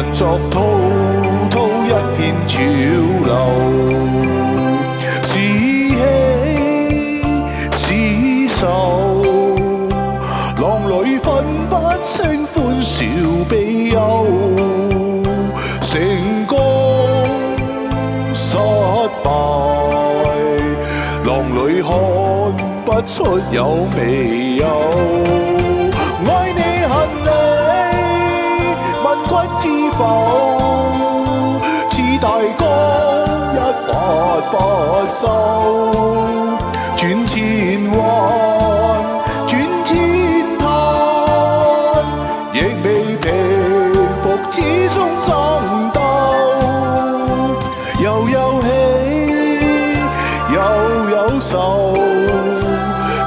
混作滔滔一片潮流，是喜是愁，浪裏分不清歡笑悲憂，成功失敗，浪裏看不出有未有。愛你恨你，問君知否？似大江一發不收，轉千彎，轉千灘，亦未平復此中爭鬥。又有喜，又有愁，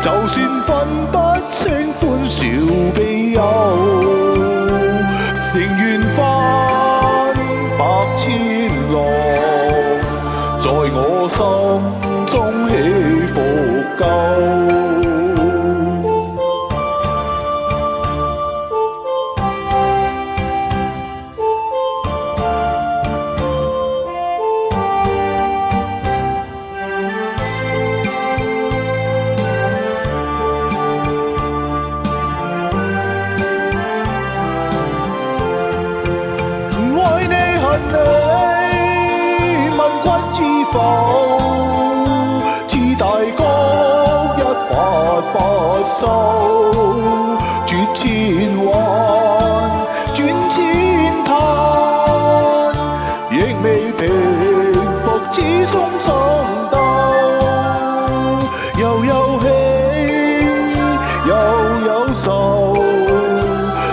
就算分不清歡笑悲憂，寧願翻百千浪，在我心中起伏夠。你問君知否？似大江一發不收，絕千彎，轉千灘，亦未平復此中爭鬥。又有喜，又有愁，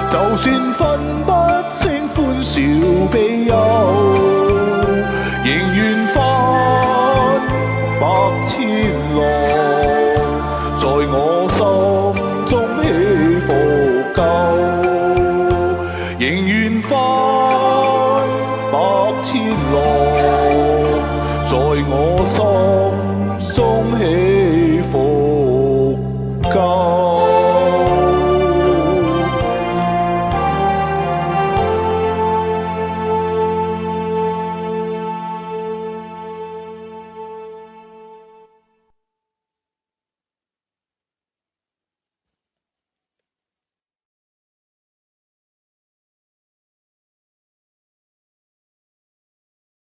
就算分不清歡笑悲憂。